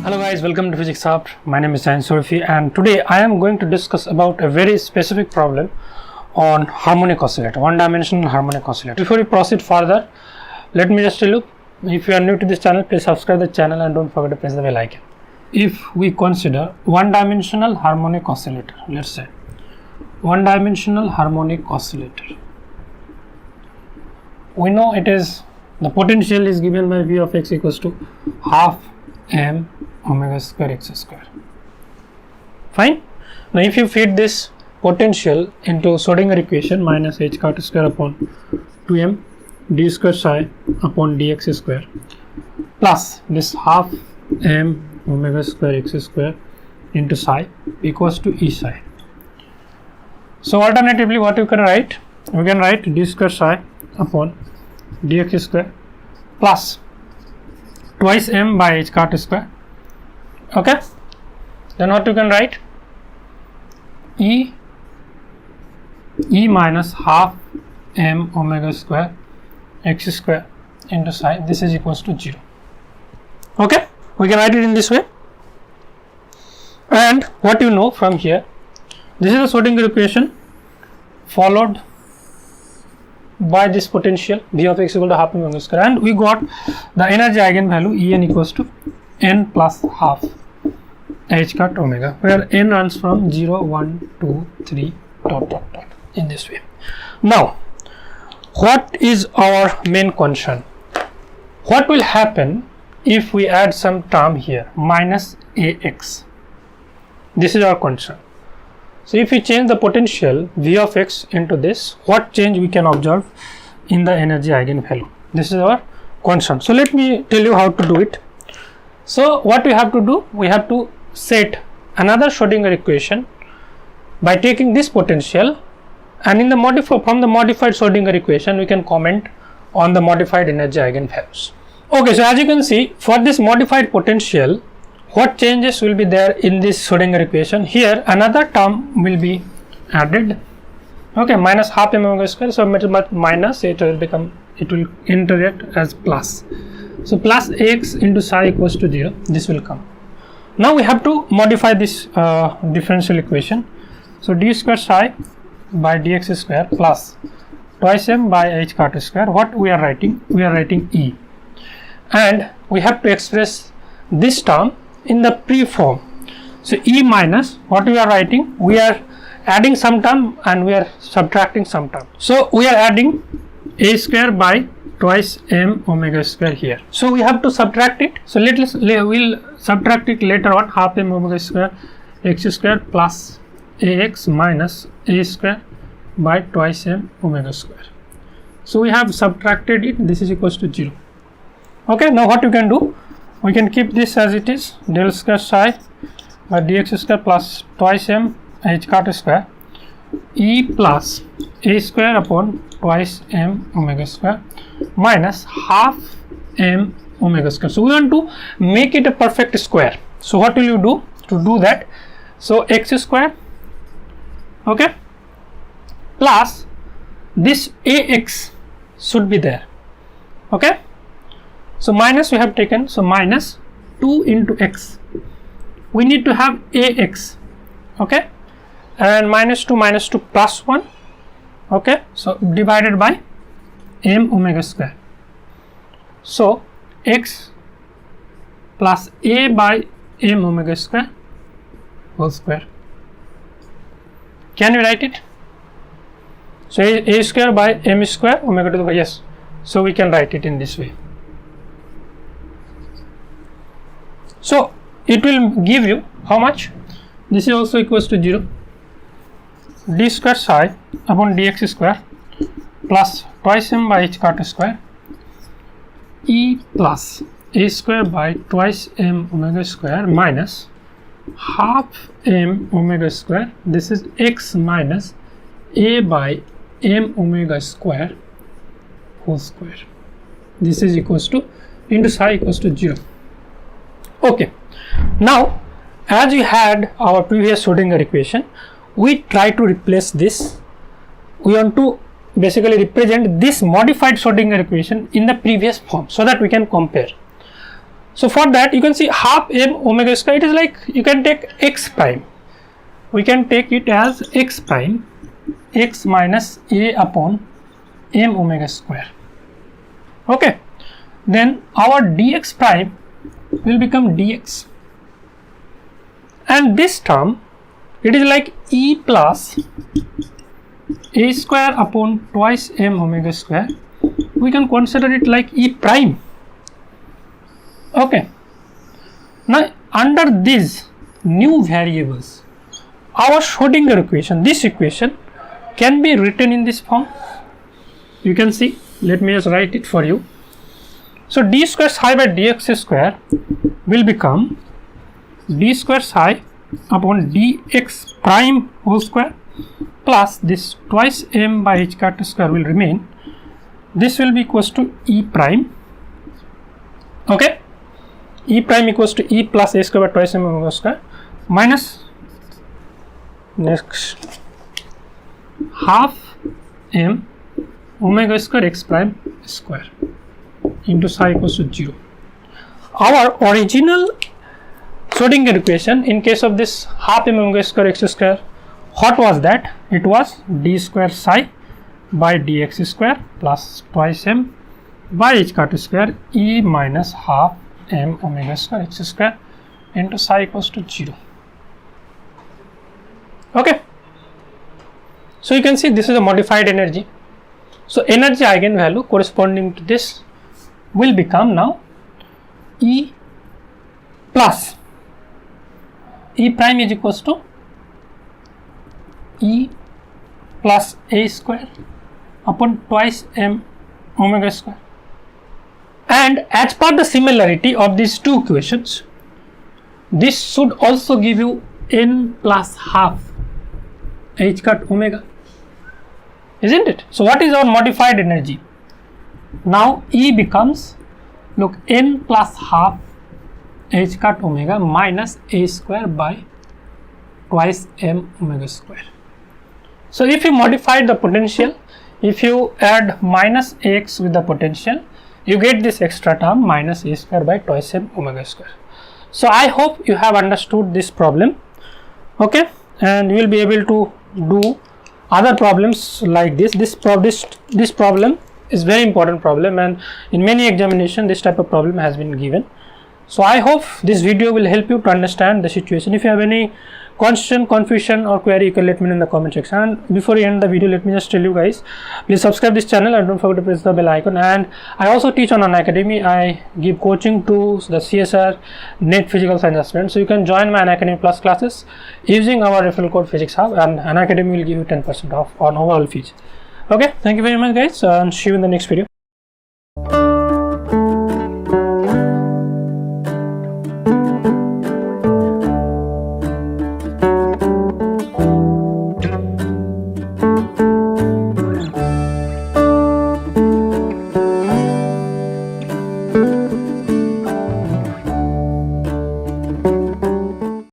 Hello guys, welcome to PhysicsHub. My name is Sayan Surfi and today I am going to discuss about a very specific problem on harmonic oscillator, one-dimensional harmonic oscillator. Before we proceed further, let me just tell you, if you are new to this channel, please subscribe the channel and don't forget to press the bell icon. If we consider one-dimensional harmonic oscillator, let's say one-dimensional harmonic oscillator, we know it is the potential is given by V of x equals to half m omega square x square. Fine. Now if you feed this potential into Schrodinger equation, minus h cut square upon 2m d square psi upon dx square plus this half m omega square x square into psi equals to e psi. So alternatively, what you can write? We can write d square psi upon dx square plus twice m by h cut square. Okay, then what you can write? E minus half m omega square x square into psi, this is equals to 0. Okay, we can write it in this way. And what you know from here, this is the Schrodinger equation followed by this potential V of x equal to half m omega square, and we got the energy eigenvalue En equals to n plus half h cut omega, where n runs from 0, 1, 2, 3 dot in this way. Now what is our main concern? What will happen if we add some term here, minus ax? This is our concern. So if we change the potential V of x into this, what change we can observe in the energy eigenvalue? This is our concern. So let me tell you how to do it. So what we have to do, we have to set another Schrodinger equation by taking this potential, and in the from the modified Schrodinger equation we can comment on the modified energy eigenvalues. Okay, so as you can see, for this modified potential, what changes will be there in this Schrodinger equation? Here another term will be added. Okay, minus half m omega square, so minus it will interact as plus. So plus x into psi equals to 0, this will come. Now we have to modify this differential equation. So d square psi by dx square plus twice m by h cut square. What we are writing? We are writing e, and we have to express this term in the pre-form. So e minus, what we are writing? We are adding some term and we are subtracting some term. So we are adding a square by twice m omega square here. So we have to subtract it. So we'll subtract it later on. Half m omega square x square plus ax minus a square by twice m omega square. So we have subtracted it. This is equals to 0. Okay, now what you can do? We can keep this as it is, del square psi by dx square plus twice m h cut square e plus a square upon twice m omega square minus half m omega square. So we want to make it a perfect square. So what will you do to do that? So x square, okay, plus this ax should be there. Okay, so minus we have taken, so minus 2 into x, we need to have ax, okay, and minus 2 plus 1, okay, so divided by m omega square. So x plus a by m omega square whole square. Can you write it? So a square by m square omega to the, yes, so we can write it in this way. So it will give you how much? This is also equals to 0. D square psi upon dx square plus twice m by h cut square e plus a square by twice m omega square minus half m omega square. This is x minus a by m omega square whole square. This is equals to into psi equals to 0. Okay, now as we had our previous Schrodinger equation, we try to replace this. We want to basically represent this modified Schrodinger equation in the previous form so that we can compare. So for that you can see half m omega square, it is like you can take x prime, we can take it as x prime, x minus a upon m omega square. Okay, then our dx prime will become dx, and this term it is like e plus a square upon twice m omega square, we can consider it like e prime. Okay, now under these new variables, our Schrodinger equation, this equation can be written in this form. You can see, let me just write it for you. So d square psi by dx square will become d square psi upon dx prime whole square plus this twice m by h cut square will remain. This will be equals to e prime. Okay, e prime equals to e plus a square by twice m omega square minus next half m omega square x prime square into psi equals to 0. Our original Schrodinger equation in case of this half m omega square x square, what was that? It was d square psi by dx square plus twice m by h cut square e minus half m omega square x square into psi equals to 0. Okay, so you can see this is a modified energy. So energy eigenvalue corresponding to this will become now E plus E prime is equals to E plus a square upon twice m omega square. And as per the similarity of these two equations, this should also give you n plus half h cut omega, isn't it? So what is our modified energy? Now E becomes, look, n plus half h cut omega minus a square by twice m omega square. So if you modify the potential, if you add minus x with the potential, you get this extra term minus a square by twice m omega square. So I hope you have understood this problem. Okay, and you will be able to do other problems like this. This problem is very important problem, and in many examinations this type of problem has been given. So I hope this video will help you to understand the situation. If you have any question, confusion or query, you can let me know in the comment section. And before we end the video, let me just tell you guys, please subscribe this channel and don't forget to press the bell icon. And I also teach on Unacademy. I give coaching to the CSR NET physical science aspirants, so you can join my Unacademy Plus classes using our referral code Physics Hub, and Unacademy will give you 10% off on overall fees. Okay, thank you very much guys, and see you in the next video.